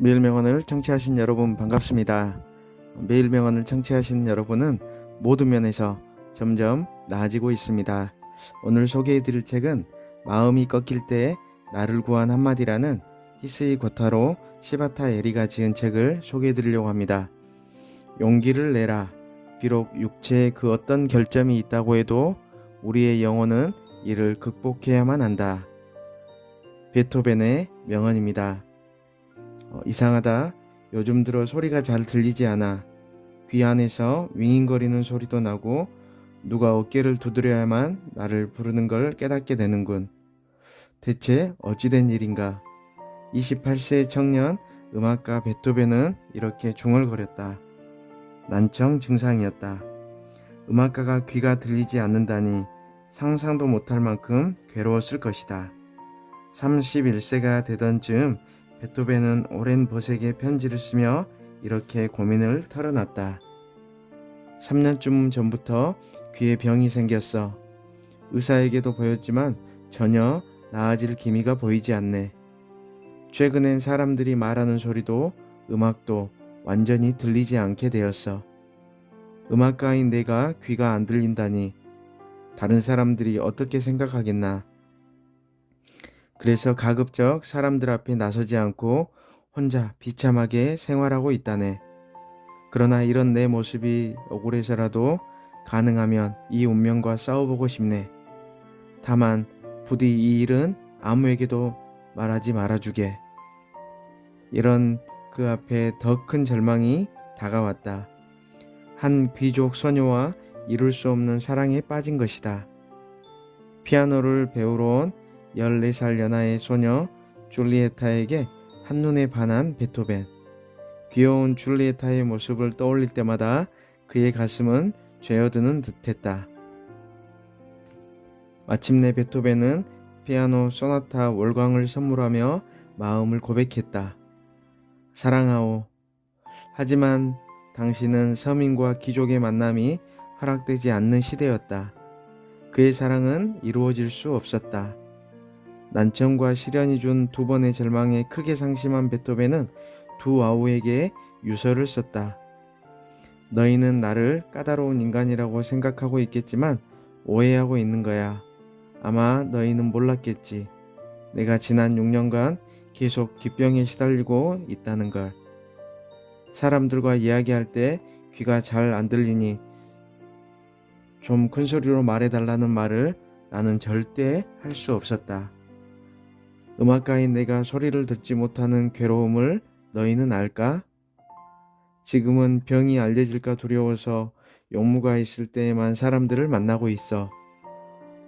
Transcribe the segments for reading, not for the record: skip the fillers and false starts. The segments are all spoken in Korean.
매일명언을 청취하신 여러분 반갑습니다. 매일명언을 청취하신 여러분은 모든 면에서 점점 나아지고 있습니다. 오늘 소개해드릴 책은 마음이 꺾일 때 나를 구한 한마디라는 히스이 고타로 시바타 에리가 지은 책을 소개해드리려고 합니다. 용기를 내라. 비록 육체에 그 어떤 결점이 있다고 해도 우리의 영혼은 이를 극복해야만 한다. 베토벤의 명언입니다. 이상하다. 요즘 들어 소리가 잘 들리지 않아. 귀 안에서 윙윙거리는 소리도 나고 누가 어깨를 두드려야만 나를 부르는 걸 깨닫게 되는군. 대체 어찌된 일인가? 28세 청년 음악가 베토벤은 이렇게 중얼거렸다. 난청 증상이었다. 음악가가 귀가 들리지 않는다니 상상도 못할 만큼 괴로웠을 것이다. 31세가 되던 즈음 베토벤은 오랜 버색에 편지를 쓰며 이렇게 고민을 털어놨다. 3년쯤 전부터 귀에 병이 생겼어. 의사에게도 보였지만 전혀 나아질 기미가 보이지 않네. 최근엔 사람들이 말하는 소리도 음악도 완전히 들리지 않게 되었어. 음악가인 내가 귀가 안 들린다니 다른 사람들이 어떻게 생각하겠나. 그래서 가급적 사람들 앞에 나서지 않고 혼자 비참하게 생활하고 있다네. 그러나 이런 내 모습이 억울해서라도 가능하면 이 운명과 싸워보고 싶네. 다만 부디 이 일은 아무에게도 말하지 말아주게. 이런 그 앞에 더 큰 절망이 다가왔다. 한 귀족 소녀와 이룰 수 없는 사랑에 빠진 것이다. 피아노를 배우러 온 14살 연하의 소녀 줄리에타에게 한눈에 반한 베토벤. 귀여운 줄리에타의 모습을 떠올릴 때마다 그의 가슴은 죄어드는 듯했다. 마침내 베토벤은 피아노 소나타 월광을 선물하며 마음을 고백했다. 사랑하오. 하지만 당신은 서민과 귀족의 만남이 허락되지 않는 시대였다. 그의 사랑은 이루어질 수 없었다. 난청과 시련이 준 두 번의 절망에 크게 상심한 베토벤은 두 아우에게 유서를 썼다. 너희는 나를 까다로운 인간이라고 생각하고 있겠지만 오해하고 있는 거야. 아마 너희는 몰랐겠지. 내가 지난 6년간 계속 귀병에 시달리고 있다는 걸. 사람들과 이야기할 때 귀가 잘 안 들리니 좀 큰 소리로 말해달라는 말을 나는 절대 할 수 없었다. 음악가인 내가 소리를 듣지 못하는 괴로움을 너희는 알까? 지금은 병이 알려질까 두려워서 용무가 있을 때에만 사람들을 만나고 있어.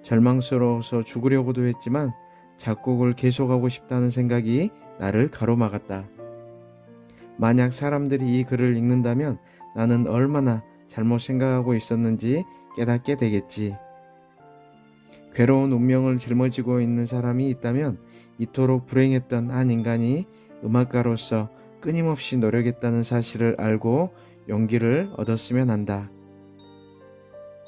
절망스러워서 죽으려고도 했지만 작곡을 계속하고 싶다는 생각이 나를 가로막았다. 만약 사람들이 이 글을 읽는다면 나는 얼마나 잘못 생각하고 있었는지 깨닫게 되겠지. 괴로운 운명을 짊어지고 있는 사람이 있다면 이토록 불행했던 한 인간이 음악가로서 끊임없이 노력했다는 사실을 알고 용기를 얻었으면 한다.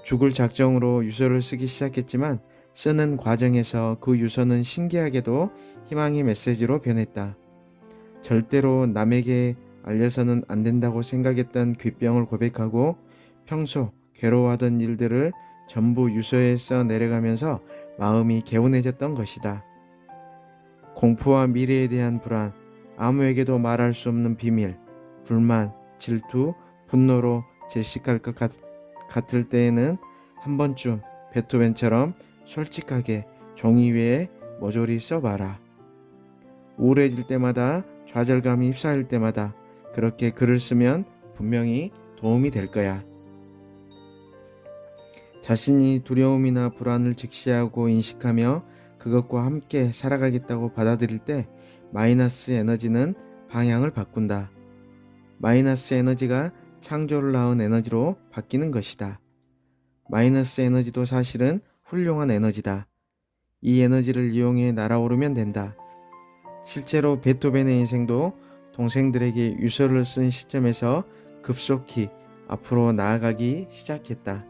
죽을 작정으로 유서를 쓰기 시작했지만 쓰는 과정에서 그 유서는 신기하게도 희망의 메시지로 변했다. 절대로 남에게 알려서는 안 된다고 생각했던 귀병을 고백하고 평소 괴로워하던 일들을 전부 유서에 써 내려가면서 마음이 개운해졌던 것이다. 공포와 미래에 대한 불안, 아무에게도 말할 수 없는 비밀, 불만, 질투, 분노로 질식할 것 같을 때에는 한 번쯤 베토벤처럼 솔직하게 종이 위에 모조리 써봐라. 우울해질 때마다, 좌절감이 휩싸일 때마다 그렇게 글을 쓰면 분명히 도움이 될 거야. 자신이 두려움이나 불안을 직시하고 인식하며 그것과 함께 살아가겠다고 받아들일 때 마이너스 에너지는 방향을 바꾼다. 마이너스 에너지가 창조를 낳은 에너지로 바뀌는 것이다. 마이너스 에너지도 사실은 훌륭한 에너지다. 이 에너지를 이용해 날아오르면 된다. 실제로 베토벤의 인생도 동생들에게 유서를 쓴 시점에서 급속히 앞으로 나아가기 시작했다.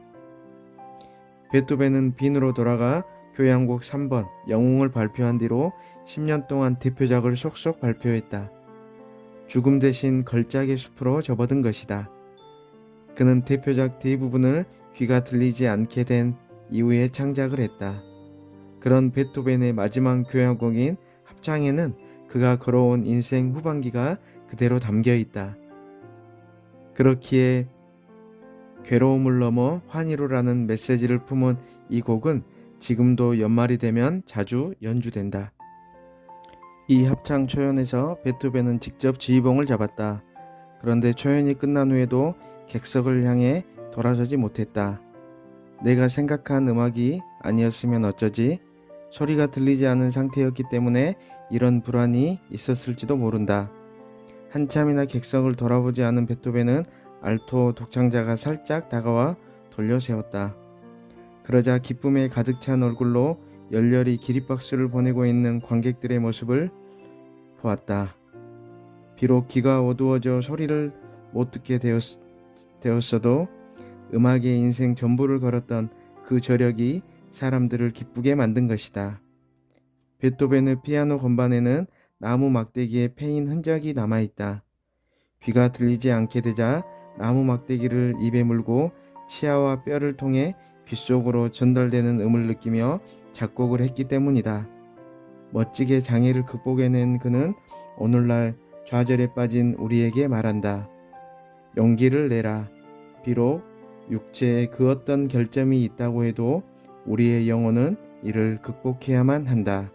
베토벤은 빈으로 돌아가 교향곡 3번 영웅을 발표한 뒤로 10년 동안 대표작을 속속 발표했다. 죽음 대신 걸작의 숲으로 접어든 것이다. 그는 대표작 대부분을 귀가 들리지 않게 된 이후에 창작을 했다. 그런 베토벤의 마지막 교향곡인 합창에는 그가 걸어온 인생 후반기가 그대로 담겨 있다. 그렇기에 괴로움을 넘어 환희로라는 메시지를 품은 이 곡은 지금도 연말이 되면 자주 연주된다. 이 합창 초연에서 베토벤은 직접 지휘봉을 잡았다. 그런데 초연이 끝난 후에도 객석을 향해 돌아서지 못했다. 내가 생각한 음악이 아니었으면 어쩌지? 소리가 들리지 않은 상태였기 때문에 이런 불안이 있었을지도 모른다. 한참이나 객석을 돌아보지 않은 베토벤은 알토 독창자가 살짝 다가와 돌려세웠다. 그러자 기쁨에 가득 찬 얼굴로 열렬히 기립박수를 보내고 있는 관객들의 모습을 보았다. 비록 귀가 어두워져 소리를 못 듣게 되었어도 음악의 인생 전부를 걸었던 그 저력이 사람들을 기쁘게 만든 것이다. 베토벤의 피아노 건반에는 나무 막대기에 패인 흔적이 남아있다. 귀가 들리지 않게 되자 나무 막대기를 입에 물고 치아와 뼈를 통해 귀 속으로 전달되는 음을 느끼며 작곡을 했기 때문이다. 멋지게 장애를 극복해낸 그는 오늘날 좌절에 빠진 우리에게 말한다. 용기를 내라. 비록 육체에 그 어떤 결점이 있다고 해도 우리의 영혼은 이를 극복해야만 한다.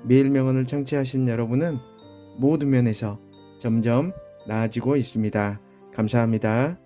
매일 명언을 청취하신 여러분은 모든 면에서 점점 나아지고 있습니다. 감사합니다.